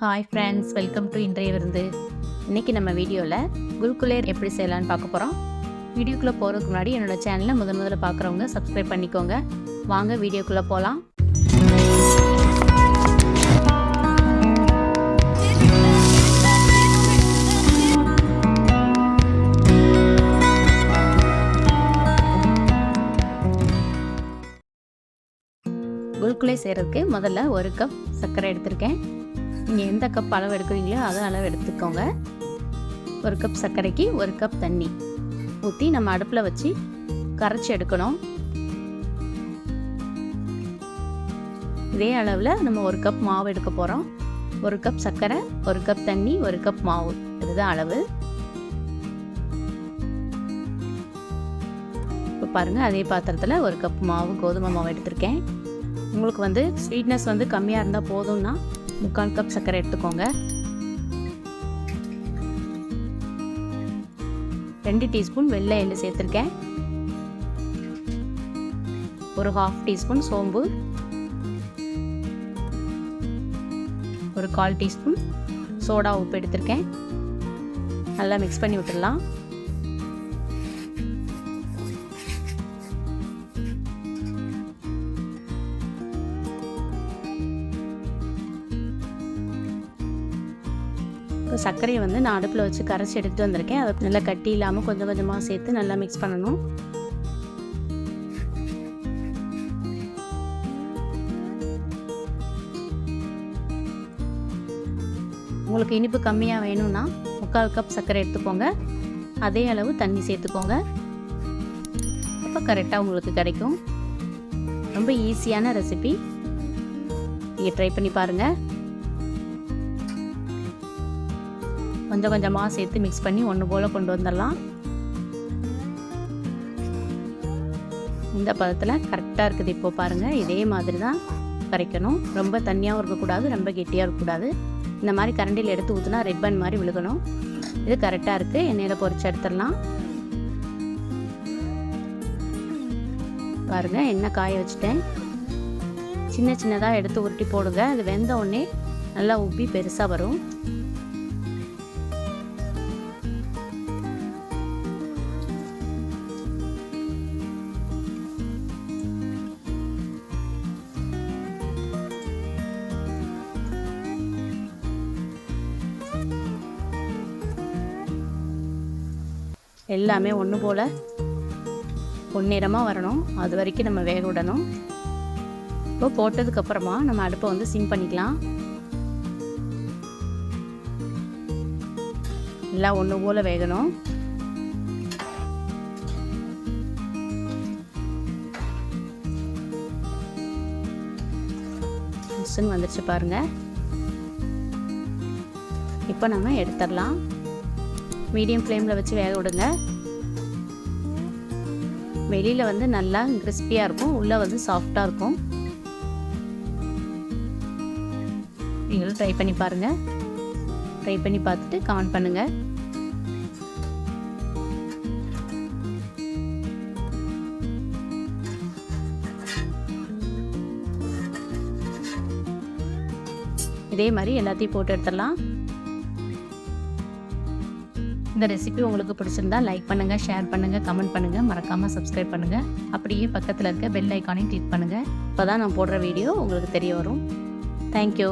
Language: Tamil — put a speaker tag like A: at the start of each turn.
A: ஹாய் ஃப்ரெண்ட்ஸ், வெல்கம் டு இன்றைய விருந்து. இன்றைக்கி நம்ம வீடியோவில் குல்குலே எப்படி செய்யலான்னு பார்க்க போகிறோம். வீடியோக்குள்ளே போகிறதுக்கு முன்னாடி என்னோடய சேனலை முதல்ல பார்க்குறவங்க சப்ஸ்கிரைப் பண்ணிக்கோங்க. வாங்க வீடியோக்குள்ளே போகலாம். குல்குலே செய்கிறதுக்கு முதல்ல 1 கப் சர்க்கரை எடுத்திருக்கேன். நீங்கள் எந்த கப் அளவு எடுக்கிறீங்களோ அதை அளவு எடுத்துக்கோங்க. 1 கப் சர்க்கரைக்கு 1 கப் தண்ணி ஊற்றி நம்ம அடுப்பில் வச்சு கரைச்சி எடுக்கணும். இதே அளவில் நம்ம 1 கப் மாவு எடுக்க போகிறோம். 1 கப் சர்க்கரை, 1 கப் தண்ணி, 1 கப் மாவு, இதுதான் அளவு. இப்போ பாருங்கள், அதே பாத்திரத்தில் 1 கப் மாவு கோதுமை மாவு எடுத்திருக்கேன். உங்களுக்கு ஸ்வீட்னஸ் கம்மியாக இருந்தால் போதும்னா 3/4 கப் சர்க்கரை எடுத்துக்கோங்க. 2 டீஸ்பூன் வெள்ளை எள்ளு சேர்த்துருக்கேன். 1/2 டீஸ்பூன் சோம்பு, 1/4 டீஸ்பூன் சோடா உப்பு எடுத்திருக்கேன். நல்லா மிக்ஸ் பண்ணி விட்டுடலாம். சர்க்கரையை நான் அடுப்பில் வச்சு கரைச்சி எடுத்துகிட்டு வந்திருக்கேன். அதை நல்லா கட்டி இல்லாமல் கொஞ்சம் கொஞ்சமாக சேர்த்து நல்லா மிக்ஸ் பண்ணணும். உங்களுக்கு இனிப்பு கம்மியாக வேணும்னா 3/4 கப் சர்க்கரை எடுத்துக்கோங்க. அதே அளவு தண்ணி சேர்த்துக்கோங்க. அப்போ கரெக்டாக உங்களுக்கு கிடைக்கும். ரொம்ப ஈஸியான ரெசிபி, நீங்கள் ட்ரை பண்ணி பாருங்கள். கொஞ்சம் கொஞ்சமாக சேர்த்து மிக்ஸ் பண்ணி ஒன்று போல் கொண்டு வந்துடலாம். இந்த பதத்தில் கரெக்டாக இருக்குது. இப்போ பாருங்கள், இதே மாதிரி தான் கரைக்கணும். ரொம்ப தண்ணியாகவும் இருக்கக்கூடாது, ரொம்ப கெட்டியாக இருக்கக்கூடாது. இந்த மாதிரி கரண்டியில் எடுத்து ஊற்றினா ரிப்பன் மாதிரி விழுகணும். இது கரெக்டாக இருக்குது. எண்ணெயில் பொரிச்சு எடுத்துடலாம். பாருங்கள், எண்ணெய் காய வச்சுட்டேன். சின்ன சின்னதாக எடுத்து உருட்டி போடுங்க. அது வெந்த உடனே நல்லா உப்பி பெருசாக வரும். எல்லாமே ஒன்று போல் பொன்னிறமாக வரணும். அது வரைக்கும் நம்ம வேக விடணும். இப்போ போட்டதுக்கப்புறமா நம்ம அடுப்பை சிம் பண்ணிக்கலாம். எல்லாம் ஒன்று போல் வேகணும். வந்துருச்சு பாருங்கள். இப்போ நம்ம எடுத்துடலாம். மீடியம் ஃப்ளேமில் வச்சு வேக விடுங்க. வெளியில் நல்லா கிறிஸ்பியாக இருக்கும், உள்ளே சாஃப்டாக இருக்கும். நீங்களும் ட்ரை பண்ணி பாருங்கள். ட்ரை பண்ணி பார்த்துட்டு கமெண்ட் பண்ணுங்கள். இதே மாதிரி எல்லாத்தையும் போட்டு எடுத்துடலாம். இந்த ரெசிபி உங்களுக்கு பிடிச்சிருந்தா லைக் பண்ணுங்கள், ஷேர் பண்ணுங்கள், கமெண்ட் பண்ணுங்கள், மறக்காமல் சப்ஸ்கிரைப் பண்ணுங்கள். அப்படியே பக்கத்தில் இருக்க பெல் ஐக்கானையும் கிளிக் பண்ணுங்கள். இப்போ தான் நான் போடுற வீடியோ உங்களுக்கு தெரிய வரும். தேங்க்யூ.